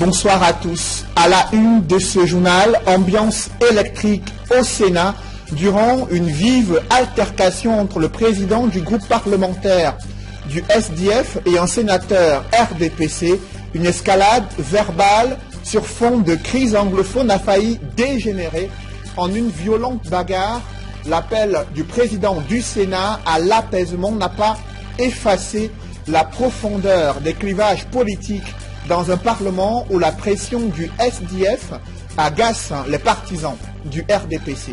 Bonsoir à tous. À la une de ce journal, ambiance électrique au Sénat durant une vive altercation entre le président du groupe parlementaire du SDF et un sénateur RDPC. Une escalade verbale sur fond de crise anglophone a failli dégénérer en une violente bagarre. L'appel du président du Sénat à l'apaisement n'a pas effacé la profondeur des clivages politiques dans un parlement où la pression du SDF agace les partisans du RDPC.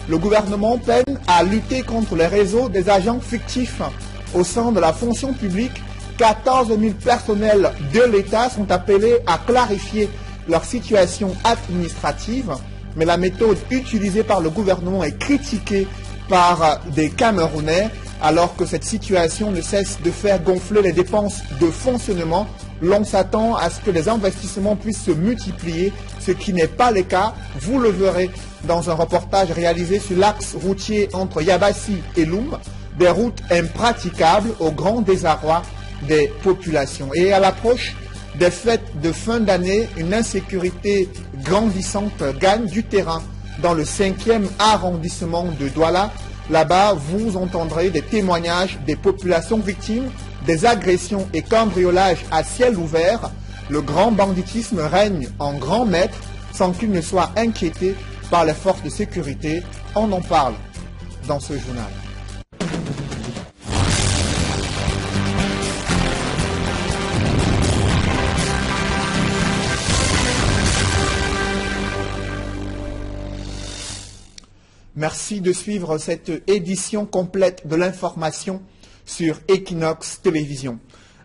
Le gouvernement peine à lutter contre les réseaux des agents fictifs au sein de la fonction publique. 14 000 personnels de l'État sont appelés à clarifier leur situation administrative, mais la méthode utilisée par le gouvernement est critiquée par des Camerounais, alors que cette situation ne cesse de faire gonfler les dépenses de fonctionnement. L'on s'attend à ce que les investissements puissent se multiplier, ce qui n'est pas le cas. Vous le verrez dans un reportage réalisé sur l'axe routier entre Yabassi et Loum, des routes impraticables au grand désarroi des populations. Et à l'approche des fêtes de fin d'année, une insécurité grandissante gagne du terrain dans le 5e arrondissement de Douala. Là-bas, vous entendrez des témoignages des populations victimes des agressions et cambriolages à ciel ouvert. Le grand banditisme règne en grand maître sans qu'il ne soit inquiété par les forces de sécurité. On en parle dans ce journal. Merci de suivre cette édition complète de l'information sur Equinox Télévision.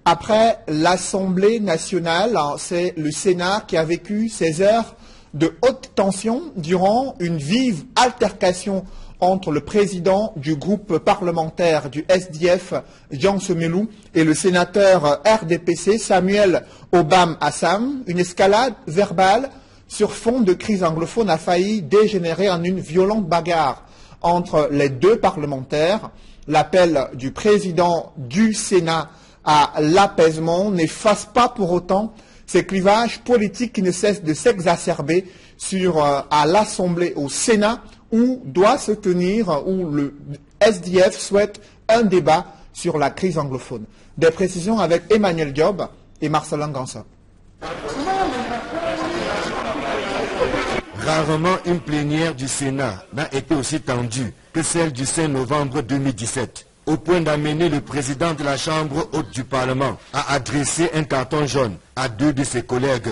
Après l'Assemblée nationale, c'est le Sénat qui a vécu ces heures de haute tension durant une vive altercation entre le président du groupe parlementaire du SDF, Jean Semelou, et le sénateur RDPC, Samuel Obam Assam. Une escalade verbale sur fond de crise anglophone a failli dégénérer en une violente bagarre entre les deux parlementaires. L'appel du président du Sénat à l'apaisement n'efface pas pour autant ces clivages politiques qui ne cessent de s'exacerber à l'Assemblée, au Sénat, où doit se tenir, où le SDF souhaite un débat sur la crise anglophone. Des précisions avec Emmanuel Diop et Marcelin Gansa. Rarement une plénière du Sénat n'a été aussi tendue que celle du 5 novembre 2017, au point d'amener le président de la Chambre haute du Parlement à adresser un carton jaune à deux de ses collègues.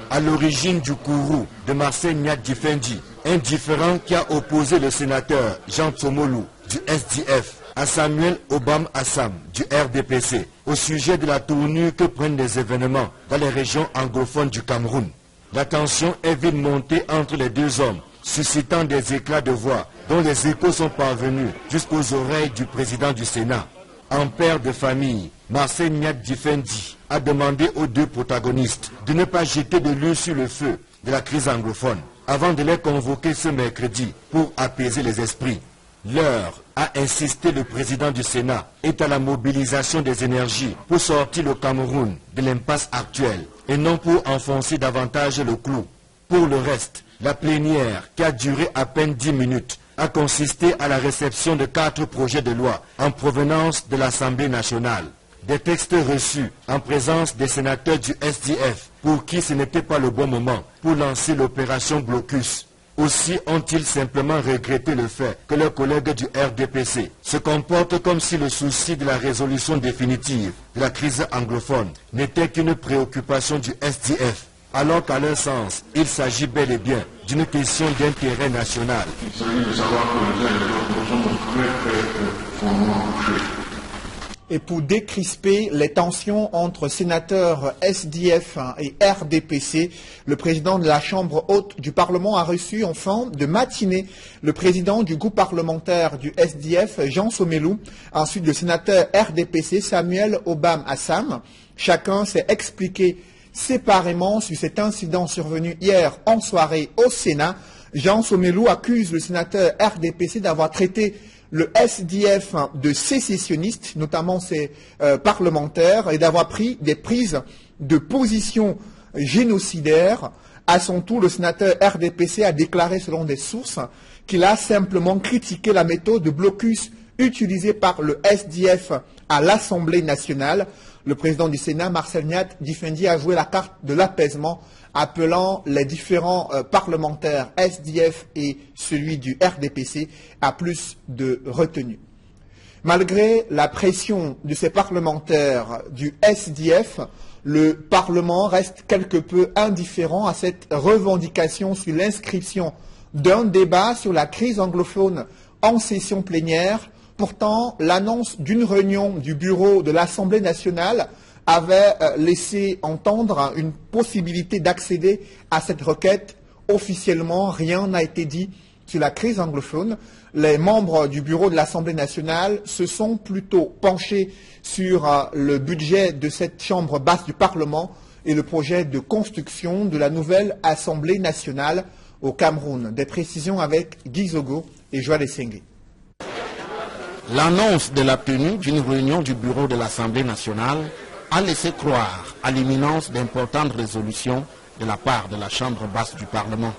À l'origine du courroux de Marseille Niat Difendi, un différend qui a opposé le sénateur Jean Tsomolou du SDF à Samuel Obam Assam du RDPC au sujet de la tournure que prennent les événements dans les régions anglophones du Cameroun. La tension est vite montée entre les deux hommes, suscitant des éclats de voix dont les échos sont parvenus jusqu'aux oreilles du président du Sénat. En père de famille, Marseille Niat Difendi a demandé aux deux protagonistes de ne pas jeter de l'huile sur le feu de la crise anglophone avant de les convoquer ce mercredi pour apaiser les esprits. L'heure, a insisté le président du Sénat, est à la mobilisation des énergies pour sortir le Cameroun de l'impasse actuelle et non pour enfoncer davantage le clou. Pour le reste, la plénière, qui a duré à peine 10 minutes, a consisté à la réception de 4 projets de loi en provenance de l'Assemblée nationale. Des textes reçus en présence des sénateurs du SDF pour qui ce n'était pas le bon moment pour lancer l'opération Blocus. Aussi ont-ils simplement regretté le fait que leurs collègues du RDPC se comportent comme si le souci de la résolution définitive de la crise anglophone n'était qu'une préoccupation du SDF, alors qu'à leur sens, il s'agit bel et bien d'une question d'intérêt national. Il s'agit de savoir que les uns et les autres sont très fondamentalement touchés. Et pour décrisper les tensions entre sénateurs SDF et RDPC, le président de la Chambre haute du Parlement a reçu en fin de matinée le président du groupe parlementaire du SDF, Jean Semelou, ensuite le sénateur RDPC, Samuel Obam Assam. Chacun s'est expliqué séparément sur cet incident survenu hier en soirée au Sénat. Jean Tsomelou accuse le sénateur RDPC d'avoir traité le SDF de sécessionniste, notamment ses parlementaires, et d'avoir pris des prises de position génocidaires. À son tour, le sénateur RDPC a déclaré, selon des sources, qu'il a simplement critiqué la méthode de blocus utilisée par le SDF à l'Assemblée nationale. Le président du Sénat, Marcel Nyat Difendi, a joué la carte de l'apaisement, appelant les différents parlementaires SDF et celui du RDPC à plus de retenue. Malgré la pression de ces parlementaires du SDF, le Parlement reste quelque peu indifférent à cette revendication sur l'inscription d'un débat sur la crise anglophone en session plénière. Pourtant, l'annonce d'une réunion du bureau de l'Assemblée nationale avait laissé entendre une possibilité d'accéder à cette requête. Officiellement, rien n'a été dit sur la crise anglophone. Les membres du bureau de l'Assemblée nationale se sont plutôt penchés sur le budget de cette chambre basse du Parlement et le projet de construction de la nouvelle Assemblée nationale au Cameroun. Des précisions avec Guy Zogo et Joël Essengé. L'annonce de la tenue d'une réunion du bureau de l'Assemblée nationale a laissé croire à l'imminence d'importantes résolutions de la part de la chambre basse du Parlement.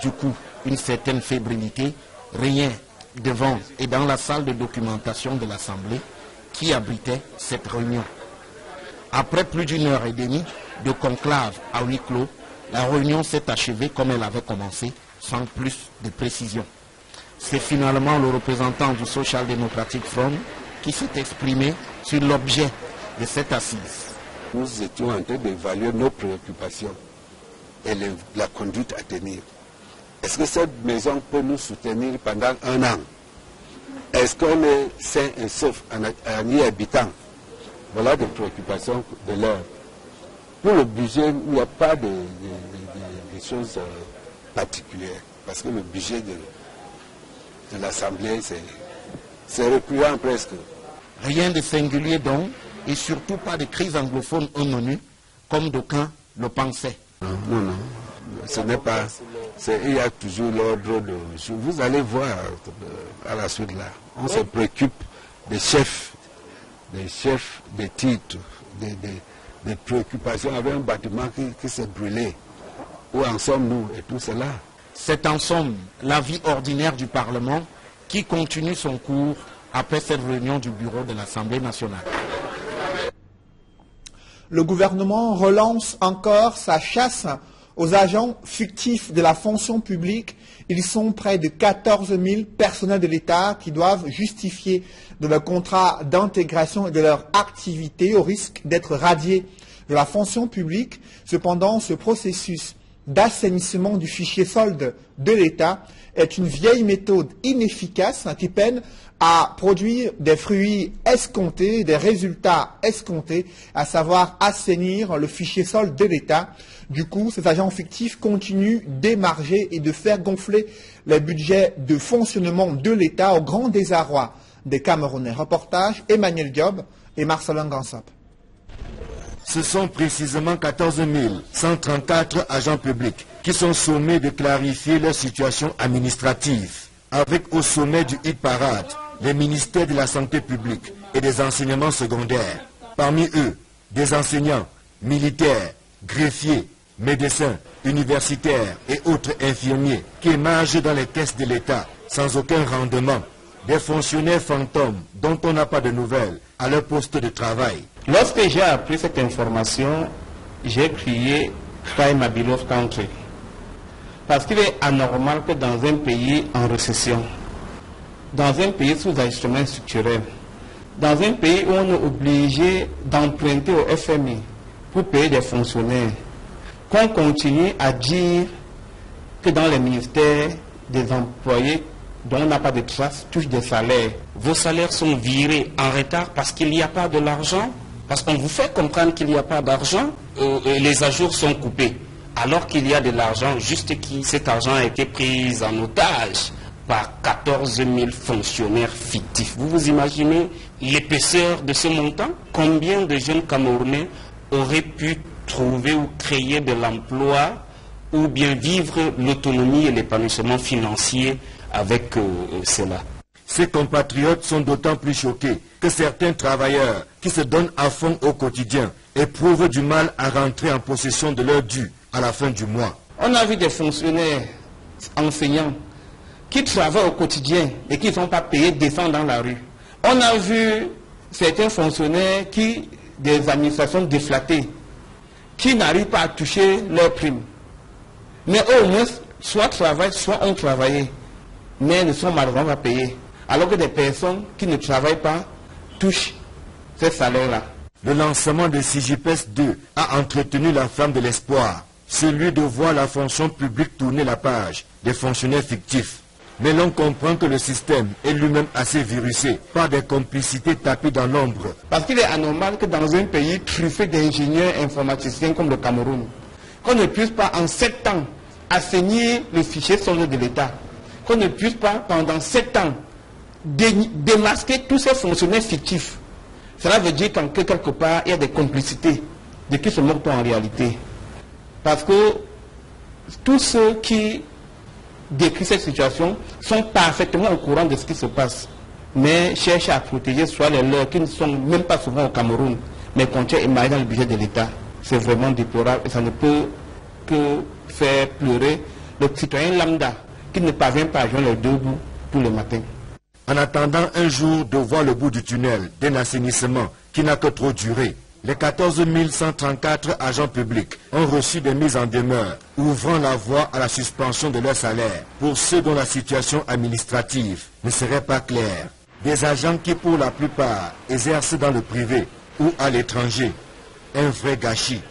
Du coup, une certaine fébrilité régnait devant et dans la salle de documentation de l'Assemblée qui abritait cette réunion. Après plus d'une heure et demie de conclave à huis clos, la réunion s'est achevée comme elle avait commencé, sans plus de précision. C'est finalement le représentant du Social Democratic Front qui s'est exprimé sur l'objet de cette assise. Nous étions en train d'évaluer nos préoccupations et la conduite à tenir. Est-ce que cette maison peut nous soutenir pendant 1 an? Est-ce qu'on est sain et sauf en y habitant? Voilà des préoccupations de l'heure. Pour le budget, il n'y a pas de choses particulières, parce que le budget de l'Assemblée, c'est repliant presque. Rien de singulier donc, et surtout pas de crise anglophone en ONU, comme d'aucuns le pensaient. Non, ce n'est pas. Il y a toujours l'ordre de. Vous allez voir à la suite là. On se préoccupe des chefs, des titres, des préoccupations avec un bâtiment qui s'est brûlé. Où en sommes-nous et tout cela? C'est en somme la vie ordinaire du Parlement qui continue son cours après cette réunion du bureau de l'Assemblée nationale. Le gouvernement relance encore sa chasse aux agents fictifs de la fonction publique. Ils sont près de 14 000 personnels de l'État qui doivent justifier de leur contrat d'intégration et de leur activité au risque d'être radiés de la fonction publique. Cependant, ce processus d'assainissement du fichier solde de l'État est une vieille méthode inefficace qui peine à produire des fruits escomptés, des résultats escomptés, à savoir assainir le fichier solde de l'État. Du coup, ces agents fictifs continuent d'émarger et de faire gonfler les budgets de fonctionnement de l'État au grand désarroi des Camerounais. Reportage Emmanuel Diop et Marcelin Gansop. Ce sont précisément 14 134 agents publics qui sont sommés de clarifier leur situation administrative, avec au sommet du hit parade les ministères de la santé publique et des enseignements secondaires. Parmi eux, des enseignants, militaires, greffiers, médecins, universitaires et autres infirmiers qui émargent dans les caisses de l'État sans aucun rendement. Des fonctionnaires fantômes dont on n'a pas de nouvelles à leur poste de travail. Lorsque j'ai appris cette information, j'ai crié « Cry my beloved country ». Parce qu'il est anormal que dans un pays en récession, dans un pays sous ajustement structurel, dans un pays où on est obligé d'emprunter au FMI pour payer des fonctionnaires, qu'on continue à dire que dans les ministères, des employés dont on n'a pas de traces touchent des salaires. Vos salaires sont virés en retard parce qu'il n'y a pas de l'argent, parce qu'on vous fait comprendre qu'il n'y a pas d'argent, les ajours sont coupés, alors qu'il y a de l'argent, juste que cet argent a été pris en otage par 14 000 fonctionnaires fictifs. Vous vous imaginez l'épaisseur de ce montant? Combien de jeunes Camerounais auraient pu trouver ou créer de l'emploi ou bien vivre l'autonomie et l'épanouissement financier avec cela. Ses compatriotes sont d'autant plus choqués que certains travailleurs qui se donnent à fond au quotidien éprouvent du mal à rentrer en possession de leurs dû à la fin du mois. On a vu des fonctionnaires, enseignants, qui travaillent au quotidien et qui ne sont pas payés, descendent dans la rue. On a vu certains fonctionnaires des administrations déflatées, qui n'arrivent pas à toucher leurs primes. Mais au moins, soit travaillent, soit ont travaillé, mais ne sont malheureusement pas payés. Alors que des personnes qui ne travaillent pas touchent ces salaires-là. Le lancement de CIGIPES 2 a entretenu la flamme de l'espoir, celui de voir la fonction publique tourner la page des fonctionnaires fictifs. Mais l'on comprend que le système est lui-même assez virusé par des complicités tapées dans l'ombre. Parce qu'il est anormal que dans un pays truffé d'ingénieurs informaticiens comme le Cameroun, qu'on ne puisse pas en 7 ans assainir le fichier solde de l'État, qu'on ne puisse pas pendant 7 ans démasquer tous ces fonctionnaires fictifs. Cela veut dire qu'en quelque part, il y a des complicités de qui se moquent en réalité. Parce que tous ceux qui décrivent cette situation sont parfaitement au courant de ce qui se passe, mais cherchent à protéger soit les leurs qui ne sont même pas souvent au Cameroun, mais contiennent émaillés dans le budget de l'État. C'est vraiment déplorable et ça ne peut que faire pleurer le citoyen lambda qui ne parvient pas à joindre les deux bouts tous les matins. En attendant un jour de voir le bout du tunnel d'un assainissement qui n'a que trop duré, les 14 134 agents publics ont reçu des mises en demeure, ouvrant la voie à la suspension de leur salaire pour ceux dont la situation administrative ne serait pas claire. Des agents qui, pour la plupart, exercent dans le privé ou à l'étranger. Un vrai gâchis.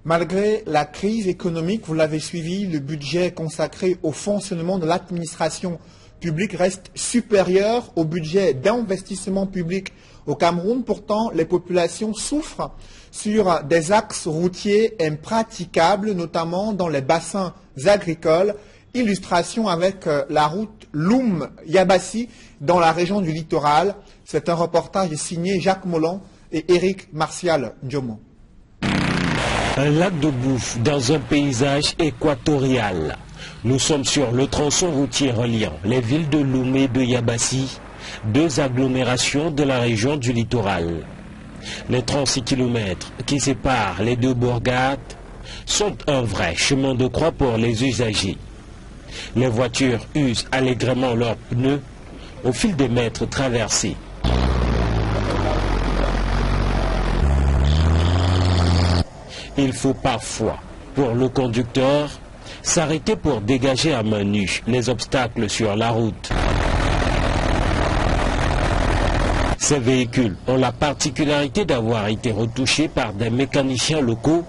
Malgré la crise économique, vous l'avez suivi, le budget consacré au fonctionnement de l'administration publique reste supérieur au budget d'investissement public au Cameroun. Pourtant, les populations souffrent sur des axes routiers impraticables, notamment dans les bassins agricoles. Illustration avec la route Loum-Yabassi dans la région du littoral. C'est un reportage signé Jacques Molon et Éric Martial Diomo. Un lac de bouffe dans un paysage équatorial. Nous sommes sur le tronçon routier reliant les villes de Loum et de Yabassi, deux agglomérations de la région du littoral. Les 36 km qui séparent les deux bourgades sont un vrai chemin de croix pour les usagers. Les voitures usent allègrement leurs pneus au fil des mètres traversés. Il faut parfois, pour le conducteur, s'arrêter pour dégager à main nue les obstacles sur la route. Ces véhicules ont la particularité d'avoir été retouchés par des mécaniciens locaux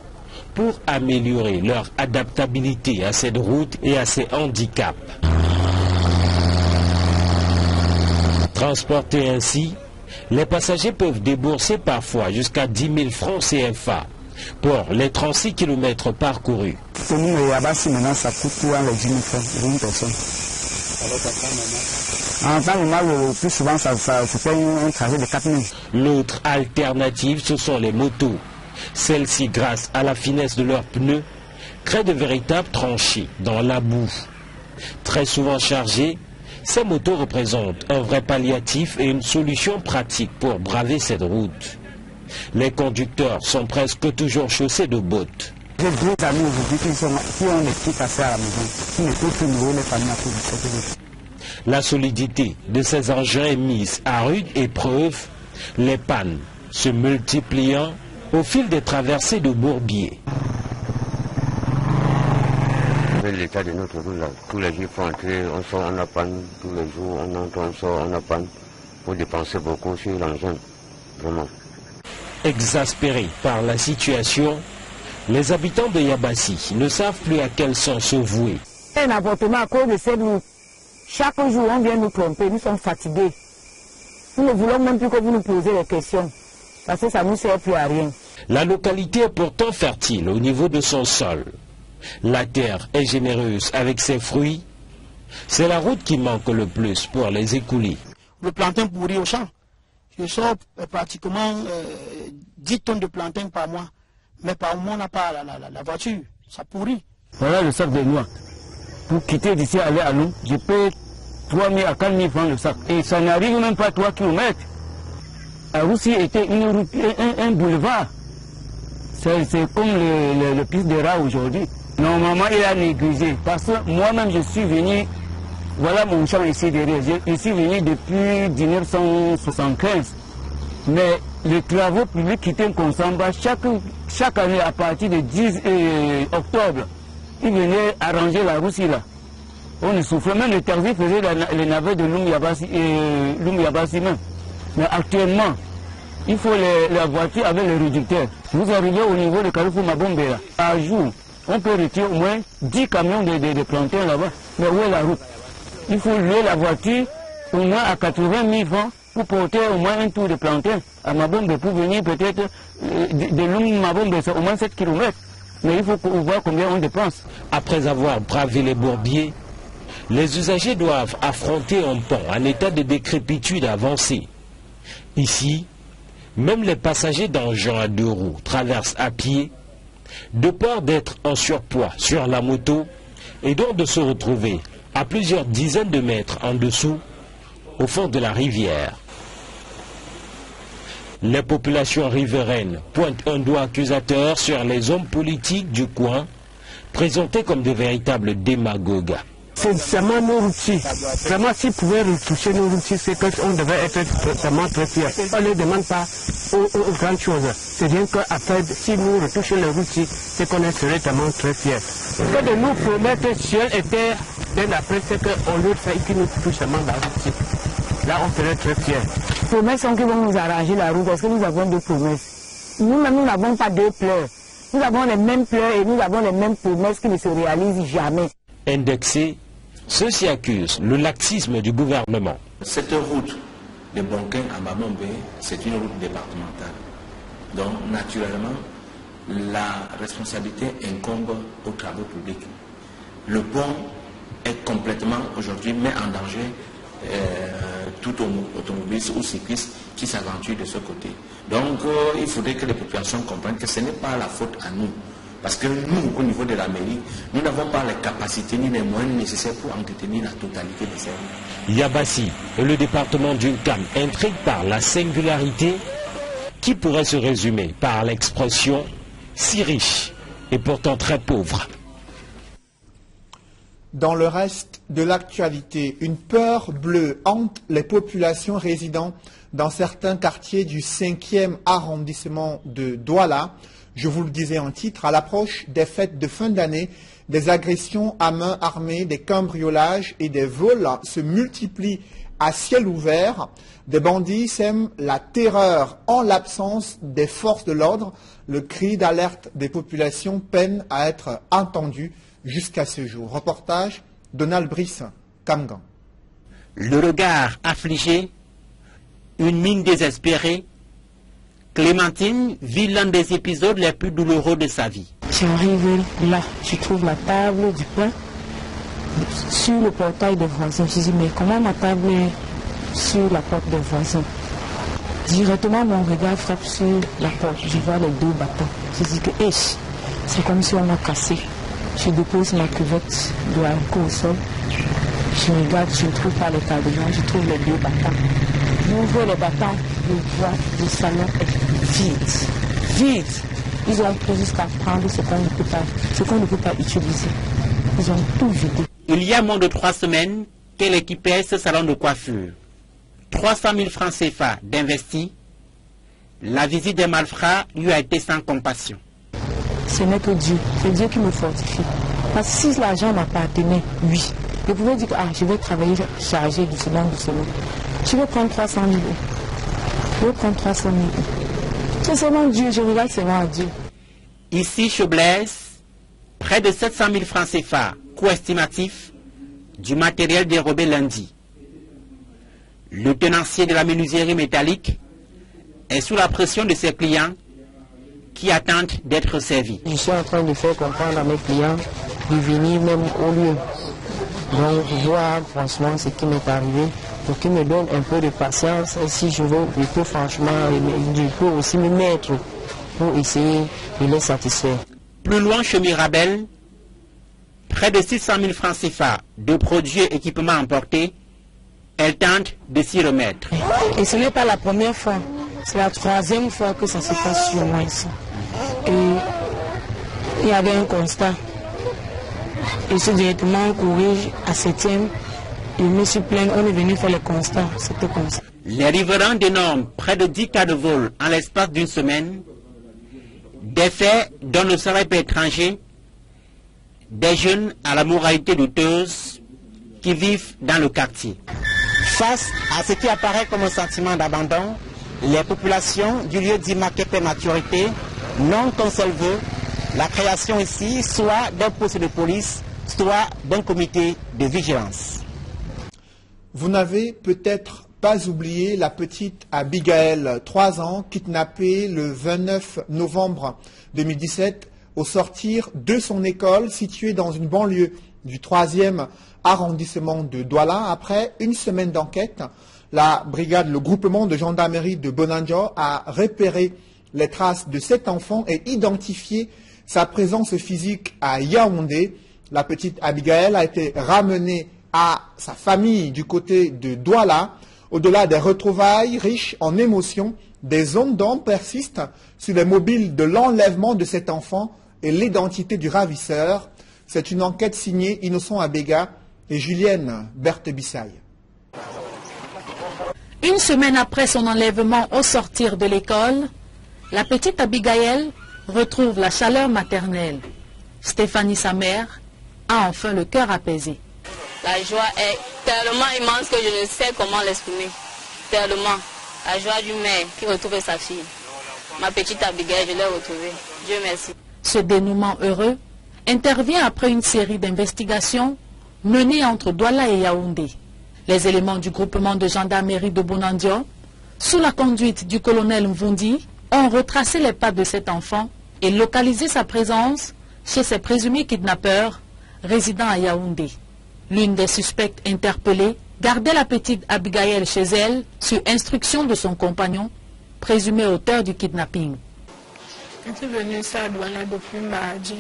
pour améliorer leur adaptabilité à cette route et à ces handicaps. Transportés ainsi, les passagers peuvent débourser parfois jusqu'à 10 000 francs CFA pour les 36 km parcourus. Pour nous, maintenant, ça coûte les 10 000 francs pour une personne. En temps normal, le plus souvent, ça fait un trajet de 4 000. L'autre alternative, ce sont les motos. Celles-ci, grâce à la finesse de leurs pneus, créent de véritables tranchées dans la boue. Très souvent chargées, ces motos représentent un vrai palliatif et une solution pratique pour braver cette route. Les conducteurs sont presque toujours chaussés de bottes. J'ai deux amis aujourd'hui qui ont des trucs à faire à la maison, qui ne peuvent plus nourrir les familles à cause de cette route. La solidité de ces engins est mise à rude épreuve, les pannes se multipliant au fil des traversées de bourbiers. L'état de notre route, là, tous les jours il faut entrer, on sort, on a panne, tous les jours on entre, on sort, on a panne. Il faut dépenser beaucoup sur l'engin, vraiment. Exaspérés par la situation, les habitants de Yabassi ne savent plus à quel sens se vouer. Un avortement à cause de cette route. Chaque jour, on vient nous tromper, nous sommes fatigués. Nous ne voulons même plus que vous nous posiez des questions, parce que ça ne nous sert plus à rien. La localité est pourtant fertile au niveau de son sol. La terre est généreuse avec ses fruits. C'est la route qui manque le plus pour les écouler. Le plantain pourri au champ. Je sors pratiquement 10 tonnes de plantain par mois. Mais par moment, on n'a pas la voiture, ça pourrit. Voilà le sac de noix. Pour quitter d'ici aller à Lou, je paye 3 000 à 4 000 francs le sac. Et ça n'arrive même pas à 3 km. La Russie était une route, un boulevard. C'est comme le piste de rat aujourd'hui. Normalement, il a négligé. Parce que moi-même, je suis venu, voilà mon champ ici derrière. Je suis venu depuis 1975. Mais les travaux publics qui étaient comme ça, chaque année, à partir de 10 octobre, ils venaient arranger la Russie là. On ne souffrait même, les taxis faisaient les navets de Lumyabasi même. Mais actuellement, il faut la voiture avec le réducteur. Vous arrivez au niveau de Carrefour Mabombe là, à jour, on peut retirer au moins 10 camions de plantains là-bas. Mais où est la route? Il faut louer la voiture au moins à 80 000 francs pour porter au moins un tour de plantain à Mabombe pour venir peut-être de Lumyabasi, c'est au moins 7 km. Mais il faut voir combien on dépense. Après avoir bravé les bourbiers, les usagers doivent affronter un pont en état de décrépitude avancée. Ici, même les passagers d'engins à 2 roues traversent à pied, de peur d'être en surpoids sur la moto et donc de se retrouver à plusieurs dizaines de mètres en dessous, au fond de la rivière. Les populations riveraines pointent un doigt accusateur sur les hommes politiques du coin, présentés comme de véritables démagogues. C'est vraiment nos routiers. Vraiment, s'ils pouvaient retoucher nos routiers, c'est qu'on devait être vraiment très fiers. On ne demande pas aux grandes choses. C'est bien qu'après, si nous retouchons les routiers, c'est qu'on serait vraiment très fiers. Que de nous promettre ciel et terre, bien après, c'est qu'on leur fait qu'ils nous touchent seulement la routier. Là, on serait très fiers. Les promesses sont qu'ils vont nous arranger la route parce que nous avons 2 promesses. Nous-mêmes, nous n'avons pas 2 pleurs. Nous avons les mêmes pleurs et nous avons les mêmes promesses qui ne se réalisent jamais. Indexés, ceux-ci accusent le laxisme du gouvernement. Cette route de Bonken à Mabombe, c'est une route départementale. Donc, naturellement, la responsabilité incombe aux travaux publics. Le pont est complètement aujourd'hui mis en danger tout automobiliste ou cycliste qui s'aventure de ce côté. Donc, il faudrait que les populations comprennent que ce n'est pas la faute à nous. Parce que nous, au niveau de la mairie, nous n'avons pas les capacités ni les moyens nécessaires pour entretenir la totalité des services. Yabassi et le département d'Unkam intriguent par la singularité qui pourrait se résumer par l'expression si riche et pourtant très pauvre. Dans le reste de l'actualité, une peur bleue hante les populations résidant dans certains quartiers du 5e arrondissement de Douala. Je vous le disais en titre, à l'approche des fêtes de fin d'année, des agressions à main armée, des cambriolages et des vols se multiplient à ciel ouvert. Des bandits sèment la terreur en l'absence des forces de l'ordre. Le cri d'alerte des populations peine à être entendu jusqu'à ce jour. Reportage Donald Brice, Kamgan. Le regard affligé, une mine désespérée, Clémentine vit l'un des épisodes les plus douloureux de sa vie. J'arrive là, je trouve ma table du pain sur le portail des voisins. Je dis, mais comment ma table est sur la porte des voisins? Directement, mon regard frappe sur la porte. Je vois les 2 bâtons. Je dis que, c'est comme si on m'a cassé. Je dépose ma cuvette de alcool au sol. Je regarde, je ne trouve pas le cadenas, je trouve les 2 bâtons. J'ouvre les bâtons, je vois le salon est vide. Ils ont pris jusqu'à prendre ce qu'on ne peut pas utiliser. Ils ont tout vidé. Il y a moins de 3 semaines qu'elle équipait ce salon de coiffure. 300 000 francs CFA d'investis. La visite des malfrats lui a été sans compassion. Ce n'est que Dieu. C'est Dieu qui me fortifie. Parce que si l'argent m'appartenait, oui. Je pouvais dire que je vais travailler chargé doucement. Je vais prendre 300 000 euros. Je vais prendre 300 000 euros. C'est seulement Dieu, je regarde seulement à Dieu. Ici, chez Blaise, près de 700 000 francs CFA, coût estimatif, du matériel dérobé lundi. Le tenancier de la menuiserie métallique est sous la pression de ses clients qui attendent d'être servis. Je suis en train de faire comprendre à mes clients de venir même au lieu. Donc, voir franchement ce qui m'est arrivé pour qu'ils me donnent un peu de patience. Et si je peux franchement, je peux aussi me mettre pour essayer de les satisfaire. Plus loin chez Mirabel, près de 600 000 francs CFA de produits et équipements emportés, elle tente de s'y remettre. Et ce n'est pas la première fois, c'est la troisième fois que ça se passe sur moi ici. Et il y avait un constat. Je suis directement couru à 7e. Je me suis plaint, on est venu faire le constat. C'était comme ça. Les riverains dénombrent près de 10 cas de vol en l'espace d'une semaine. Des faits dont ne seraient pas étrangers des jeunes à la moralité douteuse qui vivent dans le quartier. Face à ce qui apparaît comme un sentiment d'abandon, les populations du lieu dit marqué prématurité n'ont qu'un seul vœu, la création ici soit d'un poste de police, soit d'un comité de vigilance. Vous n'avez peut-être pas oublié la petite Abigail, 3 ans, kidnappée le 29 novembre 2017 au sortir de son école située dans une banlieue du 3e arrondissement de Douala. Après une semaine d'enquête, la brigade, le groupement de gendarmerie de Bonandio a repéré les traces de cet enfant et identifié sa présence physique à Yaoundé. La petite Abigail a été ramenée à sa famille du côté de Douala. Au-delà des retrouvailles riches en émotions, des zones d'ombre persistent sur les mobiles de l'enlèvement de cet enfant et l'identité du ravisseur. C'est une enquête signée Innocent Abega et Julienne Berthe-Bissaille. Une semaine après son enlèvement au sortir de l'école, la petite Abigail retrouve la chaleur maternelle. Stéphanie, sa mère, a enfin le cœur apaisé. La joie est tellement immense que je ne sais comment l'exprimer. Tellement. La joie d'une mère qui retrouve sa fille. Ma petite Abigail, je l'ai retrouvée. Dieu merci. Ce dénouement heureux intervient après une série d'investigations menées entre Douala et Yaoundé. Les éléments du groupement de gendarmerie de Bonandio, sous la conduite du colonel Mvundi, ont retracé les pas de cet enfant et localisé sa présence chez ses présumés kidnappeurs résidant à Yaoundé. L'une des suspectes interpellées gardait la petite Abigail chez elle sur instruction de son compagnon, présumé auteur du kidnapping. Je suis venue à Douala depuis mardi.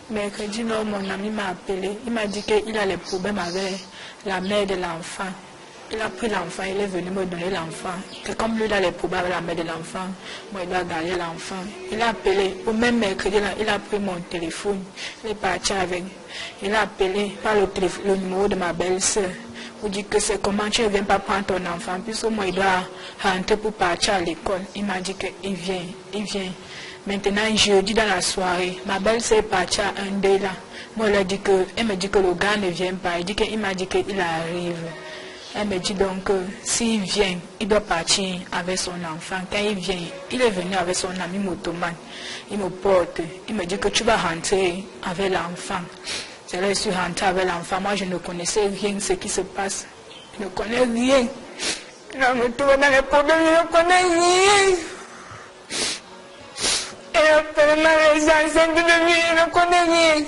Mercredi, mon ami m'a appelé. Il m'a dit qu'il a des problèmes avec la mère de l'enfant. Il a pris l'enfant, il est venu me donner l'enfant. Et comme lui, il a les problèmes avec la mère de l'enfant, moi, il doit garder l'enfant. Il a appelé, au même mercredi, il a pris mon téléphone. Il est parti avec. Il a appelé par le numéro de ma belle-sœur. Pour dire que c'est comment tu ne viens pas prendre ton enfant. Puisque moi, il doit rentrer pour partir à l'école. Il m'a dit qu'il vient, il vient. Maintenant, jeudi dans la soirée, ma belle-sœur est partie à un dé là. Moi, elle me dit que le gars ne vient pas. Il m'a dit qu'il arrive. Elle me dit donc s'il vient, il doit partir avec son enfant. Quand il vient, il est venu avec son ami motoman. Il me porte. Il me dit que tu vas rentrer avec l'enfant. C'est là que je suis rentrée avec l'enfant. Moi, je ne connaissais rien de ce qui se passe. Je ne connais rien. Je me trouve dans les problèmes, je ne connais rien. Et après, les enceintes de vie, je ne connais rien.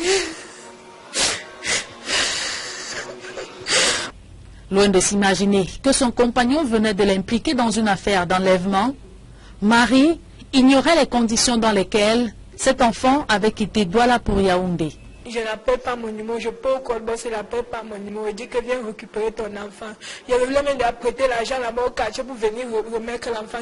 Loin de s'imaginer que son compagnon venait de l'impliquer dans une affaire d'enlèvement, Marie ignorait les conditions dans lesquelles cet enfant avait quitté Douala pour Yaoundé. Je n'appelle pas mon numéro, je peux au corbeau, je n'appelle pas mon numéro. Je dis que viens récupérer ton enfant. Il y avait le même d'apprêter l'argent là-bas au quartier pour venir remettre l'enfant.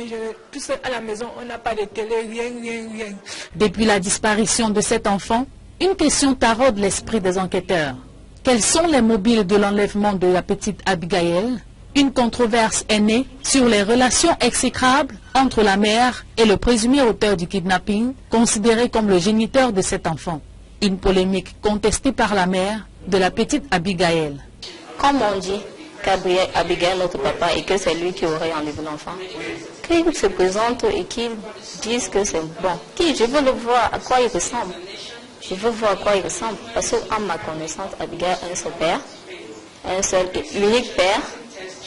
Tout seul à la maison, on n'a pas de télé, rien. Depuis la disparition de cet enfant, une question taraude l'esprit des enquêteurs. Quels sont les mobiles de l'enlèvement de la petite Abigail? Une controverse est née sur les relations exécrables entre la mère et le présumé auteur du kidnapping, considéré comme le géniteur de cet enfant. Une polémique contestée par la mère de la petite Abigail. Comme on dit qu'Abigail est notre papa et que c'est lui qui aurait enlevé l'enfant, qu'il se présente et qu'il dise que c'est bon. Je veux le voir à quoi il ressemble. Je veux voir à quoi il ressemble. Parce qu'en ma connaissance, Abigail a un seul père, un seul et unique père,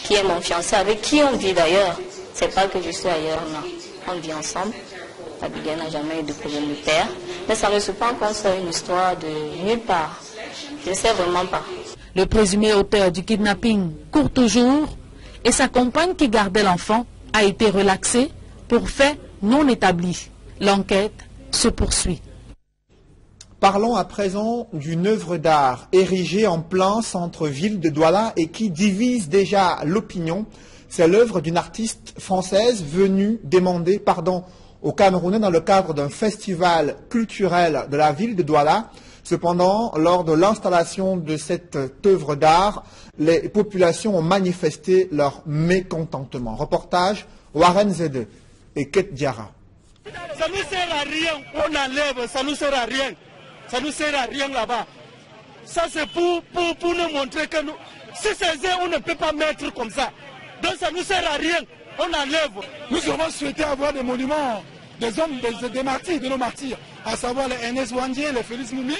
qui est mon fiancé, avec qui on vit d'ailleurs. C'est pas que je suis ailleurs, non. On vit ensemble. Abigail n'a jamais eu de problème de père. Mais ça ne se pas qu'on soit une histoire de nulle part. Je ne sais vraiment pas. Le présumé auteur du kidnapping court toujours et sa compagne qui gardait l'enfant a été relaxée pour fait non établi. L'enquête se poursuit. Parlons à présent d'une œuvre d'art érigée en plein centre-ville de Douala et qui divise déjà l'opinion. C'est l'œuvre d'une artiste française venue demander pardon aux Camerounais dans le cadre d'un festival culturel de la ville de Douala. Cependant, lors de l'installation de cette œuvre d'art, les populations ont manifesté leur mécontentement. Reportage Warren Zede et Ket Diara. Ça ne sert à rien, on enlève, ça ne sert à rien. Ça ne sert à rien là-bas. Ça c'est pour nous montrer que nous, si c'est on ne peut pas mettre comme ça. Donc ça ne sert à rien, on enlève. Nous aurons souhaité avoir des monuments des hommes, des martyrs, de nos martyrs, à savoir les Ernest Wandier, les Félix Moumi,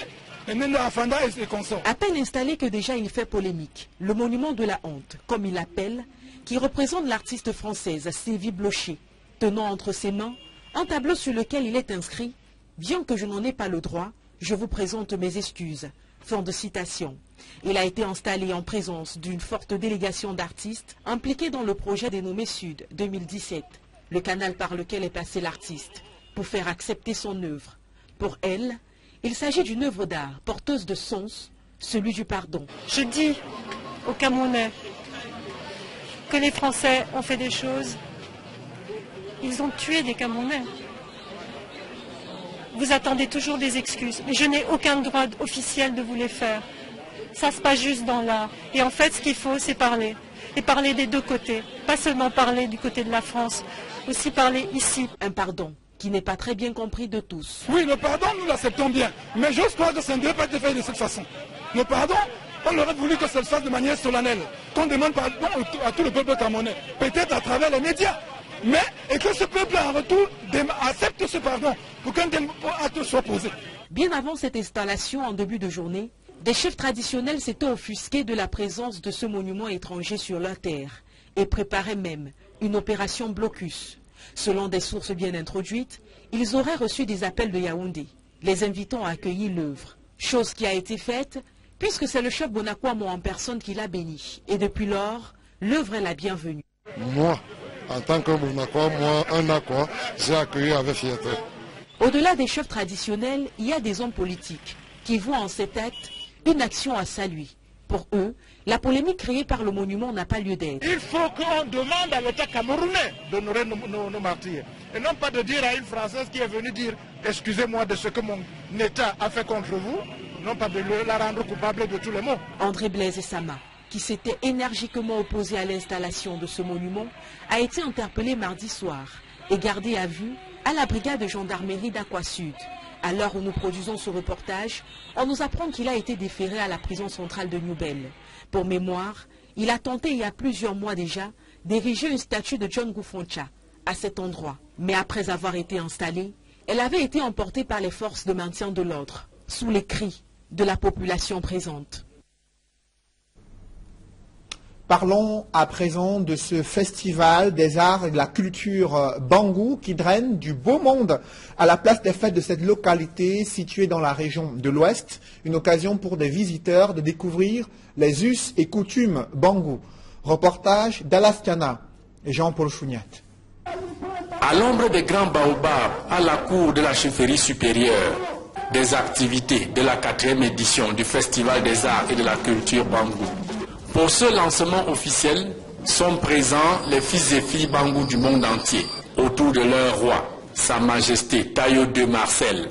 les Nenda Afanda et les consorts. À peine installé que déjà il fait polémique. Le monument de la honte, comme il l'appelle, qui représente l'artiste française Sylvie Blocher, tenant entre ses mains un tableau sur lequel il est inscrit « Bien que je n'en ai pas le droit, je vous présente mes excuses ». Fin de citation. Il a été installé en présence d'une forte délégation d'artistes impliqués dans le projet dénommé Sud 2017, le canal par lequel est passé l'artiste, pour faire accepter son œuvre. Pour elle, il s'agit d'une œuvre d'art porteuse de sens, celui du pardon. Je dis aux Camerounais que les Français ont fait des choses. Ils ont tué des Camerounais. Vous attendez toujours des excuses, mais je n'ai aucun droit officiel de vous les faire. Ça se passe juste dans l'art. Et en fait, ce qu'il faut, c'est parler. Et parler des deux côtés. Pas seulement parler du côté de la France, aussi parler ici. Un pardon qui n'est pas très bien compris de tous. Oui, le pardon, nous l'acceptons bien. Mais j'ose croire que ça ne devait pas être fait de cette façon. Le pardon, on aurait voulu que ça se fasse de manière solennelle. Qu'on demande pardon à tout le peuple camerounais. Peut-être à travers les médias. Mais, et que ce peuple en retour accepte ce pardon pour qu'un acte soit posé. Bien avant cette installation en début de journée, des chefs traditionnels s'étaient offusqués de la présence de ce monument étranger sur leur terre et préparaient même une opération blocus. Selon des sources bien introduites, ils auraient reçu des appels de Yaoundé, les invitant à accueillir l'œuvre. Chose qui a été faite, puisque c'est le chef Bonakwamo en personne qui l'a béni. Et depuis lors, l'œuvre est la bienvenue. Moi, en tant que Bonakwamo, moi, un Akwa, j'ai accueilli avec fierté. Au-delà des chefs traditionnels, il y a des hommes politiques qui voient en cet acte une action à saluer. Pour eux, la polémique créée par le monument n'a pas lieu d'être. Il faut qu'on demande à l'État camerounais d'honorer nos martyrs. Et non pas de dire à une Française qui est venue dire « Excusez-moi de ce que mon État a fait contre vous », non pas de la rendre coupable de tous les maux. André Blaise et Sama, qui s'était énergiquement opposé à l'installation de ce monument, a été interpellé mardi soir et gardé à vue à la brigade de gendarmerie d'Aqua Sud. À l'heure où nous produisons ce reportage, on nous apprend qu'il a été déféré à la prison centrale de Newbel. Pour mémoire, il a tenté il y a plusieurs mois déjà d'ériger une statue de John Gufoncha à cet endroit. Mais après avoir été installée, elle avait été emportée par les forces de maintien de l'ordre, sous les cris de la population présente. Parlons à présent de ce festival des arts et de la culture Bangou qui draine du beau monde à la place des fêtes de cette localité située dans la région de l'Ouest. Une occasion pour des visiteurs de découvrir les us et coutumes Bangou. Reportage d'Alastiana et Jean-Paul Chouniat. À l'ombre des grands baobabs, à la cour de la chefferie supérieure, des activités de la 4e édition du Festival des arts et de la culture Bangou. Pour ce lancement officiel, sont présents les fils et filles Bangou du monde entier, autour de leur roi, Sa Majesté Tayo II Marcel.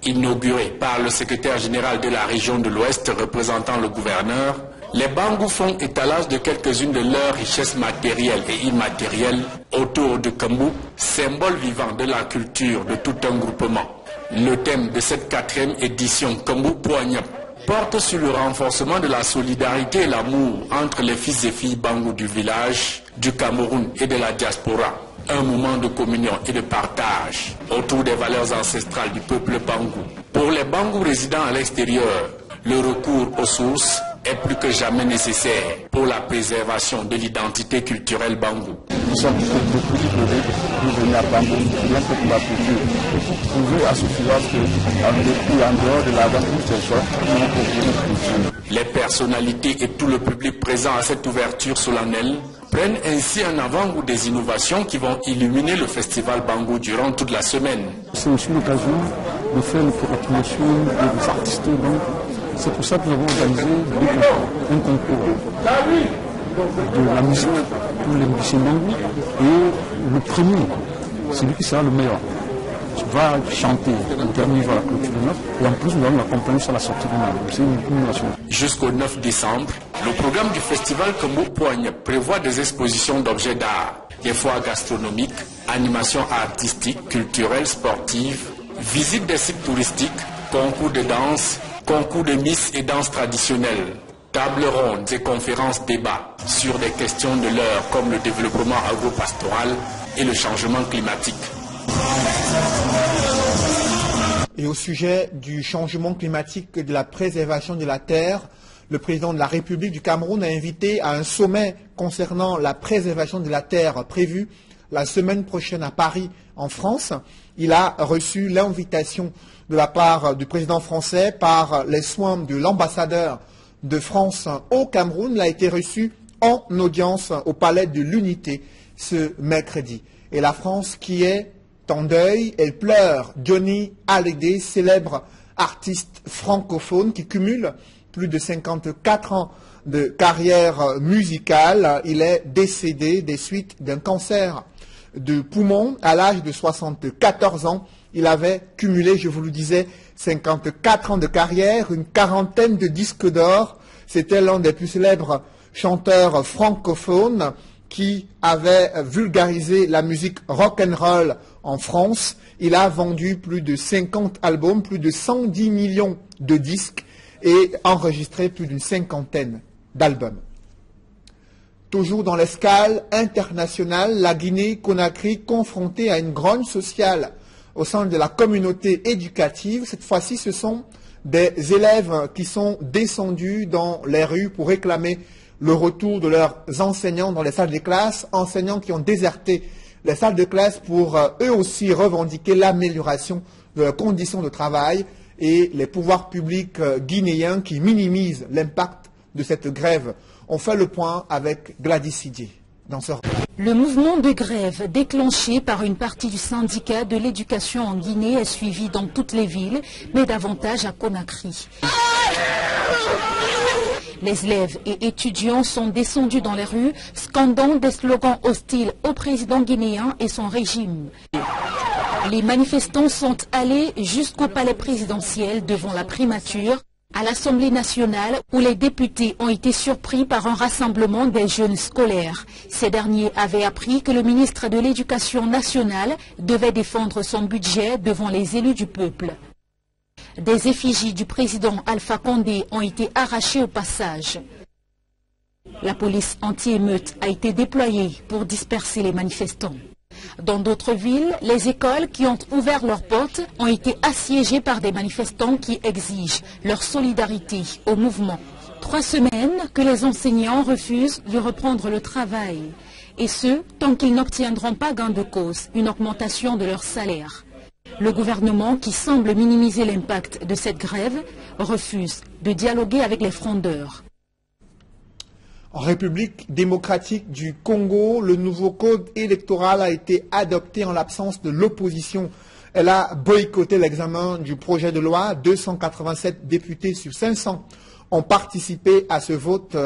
Inauguré par le secrétaire général de la région de l'Ouest représentant le gouverneur, les Bangou font étalage de quelques-unes de leurs richesses matérielles et immatérielles autour de Kambou, symbole vivant de la culture de tout un groupement. Le thème de cette 4e édition Kambou Poignap porte sur le renforcement de la solidarité et l'amour entre les fils et filles Bangou du village, du Cameroun et de la diaspora. Un moment de communion et de partage autour des valeurs ancestrales du peuple Bangou. Pour les Bangou résidant à l'extérieur, le recours aux sources, est plus que jamais nécessaire pour la préservation de l'identité culturelle Bangou. Nous sommes beaucoup de venir à Bangou, bien que pour la culture. Pour prouver à suffisance qu'en dehors de la Bangou, c'est ça, nous avons culture. Les personnalités et tout le public présent à cette ouverture solennelle prennent ainsi en avant des innovations qui vont illuminer le festival Bangou durant toute la semaine. C'est aussi l'occasion de faire une promotion des artistes. Donc, c'est pour ça que nous avons organisé un concours de la musique pour les musiciens Bangou. Et le premier, celui qui sera le meilleur, va chanter en termes de la clôture de neuf. Et en plus, nous allons l'accompagner sur la sortie de l'année. C'est une innovation. Jusqu'au 9 décembre, le programme du festival Kembo Poigne prévoit des expositions d'objets d'art, des foires gastronomiques, animations artistiques, culturelles, sportives, visites des sites touristiques, concours de danse, concours de miss et danse traditionnelle, tables rondes et conférences débats sur des questions de l'heure comme le développement agro-pastoral et le changement climatique. Et au sujet du changement climatique et de la préservation de la terre, le président de la République du Cameroun a invité à un sommet concernant la préservation de la terre prévu la semaine prochaine à Paris, en France. Il a reçu l'invitation de la part du président français par les soins de l'ambassadeur de France au Cameroun. Il a été reçu en audience au Palais de l'Unité ce mercredi. Et la France qui est en deuil, elle pleure. Johnny Hallyday, célèbre artiste francophone qui cumule plus de 54 ans de carrière musicale. Il est décédé des suites d'un cancer de poumon à l'âge de 74 ans. Il avait cumulé, je vous le disais, 54 ans de carrière, une quarantaine de disques d'or. C'était l'un des plus célèbres chanteurs francophones qui avait vulgarisé la musique rock'n'roll en France. Il a vendu plus de 50 albums, plus de 110 millions de disques et enregistré plus d'une cinquantaine d'albums. Toujours dans l'escale internationale, la Guinée-Conakry confrontée à une grogne sociale au sein de la communauté éducative. Cette fois-ci, ce sont des élèves qui sont descendus dans les rues pour réclamer le retour de leurs enseignants dans les salles de classe, enseignants qui ont déserté les salles de classe pour eux aussi revendiquer l'amélioration de leurs conditions de travail, et les pouvoirs publics guinéens qui minimisent l'impact de cette grève. On fait le point avec Gladys Sidier dans ce rapport. Le mouvement de grève déclenché par une partie du syndicat de l'éducation en Guinée est suivi dans toutes les villes, mais davantage à Conakry. Les élèves et étudiants sont descendus dans les rues, scandant des slogans hostiles au président guinéen et son régime. Les manifestants sont allés jusqu'au palais présidentiel devant la primature, à l'Assemblée nationale, où les députés ont été surpris par un rassemblement des jeunes scolaires. Ces derniers avaient appris que le ministre de l'Éducation nationale devait défendre son budget devant les élus du peuple. Des effigies du président Alpha Condé ont été arrachées au passage. La police anti-émeute a été déployée pour disperser les manifestants. Dans d'autres villes, les écoles qui ont ouvert leurs portes ont été assiégées par des manifestants qui exigent leur solidarité au mouvement. 3 semaines que les enseignants refusent de reprendre le travail. Et ce, tant qu'ils n'obtiendront pas gain de cause, une augmentation de leur salaire. Le gouvernement, qui semble minimiser l'impact de cette grève, refuse de dialoguer avec les frondeurs. En République démocratique du Congo, le nouveau code électoral a été adopté en l'absence de l'opposition. Elle a boycotté l'examen du projet de loi. 287 députés sur 500 ont participé à ce vote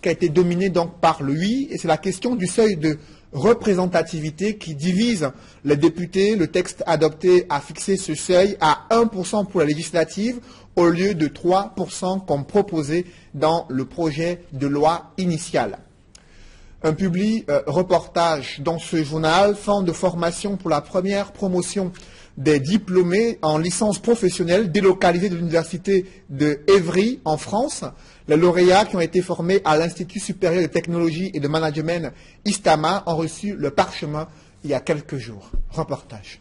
qui a été dominé donc par le oui. Et c'est la question du seuil de représentativité qui divise les députés. Le texte adopté a fixé ce seuil à 1% pour la législative au lieu de 3% comme proposé dans le projet de loi initial. Un reportage dans ce journal, fin de formation pour la première promotion des diplômés en licence professionnelle délocalisés de l'université de Évry en France. Les lauréats qui ont été formés à l'Institut supérieur de technologie et de management ISTAMA ont reçu le parchemin il y a quelques jours. Reportage.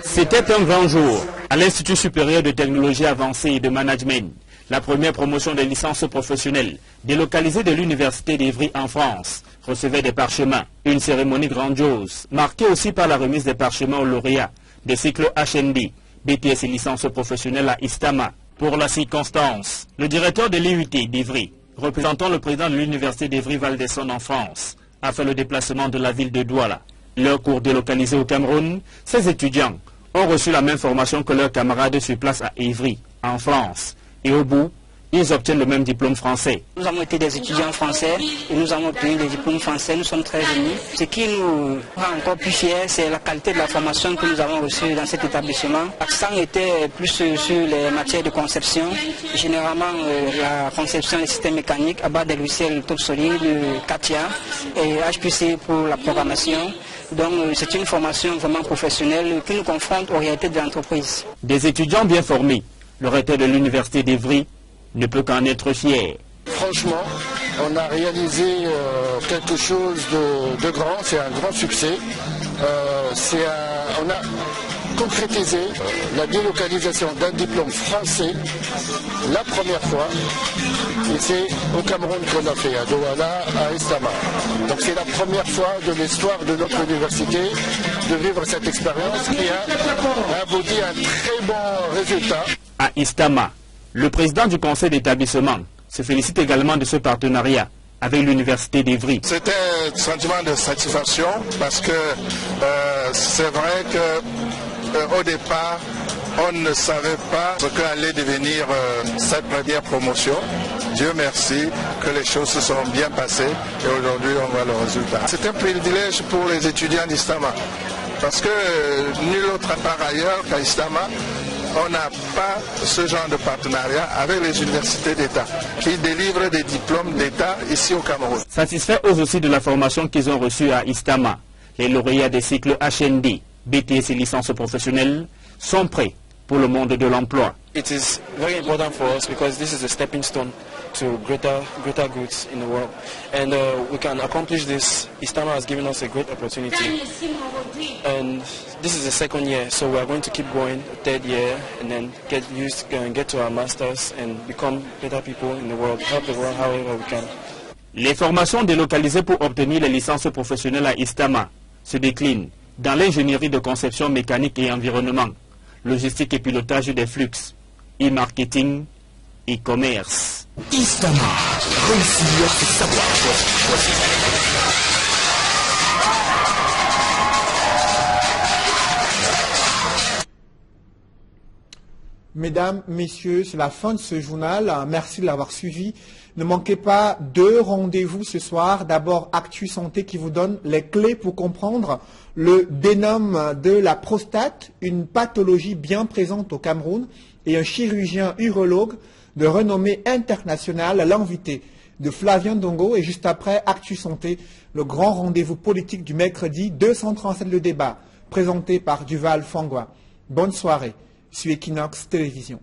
C'était un grand jour à l'Institut supérieur de technologie avancée et de management. La première promotion des licences professionnelles délocalisée de l'Université d'Ivry en France recevait des parchemins. Une cérémonie grandiose, marquée aussi par la remise des parchemins aux lauréats des cycles HND, BTS et licences professionnelles à Istama. Pour la circonstance, le directeur de l'IUT d'Ivry, représentant le président de l'Université d'Ivry-Val-d'Essonne en France, a fait le déplacement de la ville de Douala. Leur cours délocalisé au Cameroun, ces étudiants ont reçu la même formation que leurs camarades sur place à Ivry, en France. Et au bout, ils obtiennent le même diplôme français. Nous avons été des étudiants français et nous avons obtenu des diplômes français. Nous sommes très unis. Ce qui nous rend encore plus fiers, c'est la qualité de la formation que nous avons reçue dans cet établissement. L'accent était plus sur les matières de conception. Généralement, la conception des systèmes mécaniques à base des logiciels top solide, CATIA et HPC pour la programmation. Donc c'est une formation vraiment professionnelle qui nous confronte aux réalités de l'entreprise. Des étudiants bien formés, le recteur de l'Université d'Ivry ne peut qu'en être fier. Franchement, on a réalisé quelque chose de grand, c'est un grand succès. On a concrétisé la délocalisation d'un diplôme français la première fois. Et c'est au Cameroun qu'on a fait, à Douala, à Istama. Donc c'est la première fois de l'histoire de notre université de vivre cette expérience qui a abouti à un très bon résultat. À Istama, le président du conseil d'établissement se félicite également de ce partenariat avec l'Université d'Ivry. C'était un sentiment de satisfaction parce que c'est vrai qu'au départ, on ne savait pas ce qu'allait devenir cette première promotion. Dieu merci que les choses se sont bien passées et aujourd'hui on voit le résultat. C'est un privilège pour les étudiants d'Istama parce que nul autre part ailleurs qu'à Istama, on n'a pas ce genre de partenariat avec les universités d'État qui délivrent des diplômes d'État ici au Cameroun. Satisfaits eux aussi de la formation qu'ils ont reçue à Istama, les lauréats des cycles HND, BTS et licences professionnelles sont prêts pour le monde de l'emploi. It is very important for us because this is a stepping stone to greater goods in the world, and we can accomplish this. Istama has given us a great opportunity, and this is the second year, so we are going to keep going, third year, and then get to our masters and become better people in the world, help the world however we can. Les formations délocalisées pour obtenir les licences professionnelles à Istama se déclinent dans l'ingénierie de conception mécanique et environnement, logistique et pilotage des flux, e-marketing, e-commerce. Istama, réussir, c'est savoir choisir. Mesdames, messieurs, c'est la fin de ce journal. Merci de l'avoir suivi. Ne manquez pas deux rendez-vous ce soir. D'abord, Actu Santé qui vous donne les clés pour comprendre le dénome de la prostate, une pathologie bien présente au Cameroun, et un chirurgien urologue de renommée internationale, l'invité de Flavien Dongo. Et juste après, Actu Santé, le grand rendez-vous politique du mercredi 237 le débat, présenté par Duval Fangwa. Bonne soirée sur Equinox Télévision.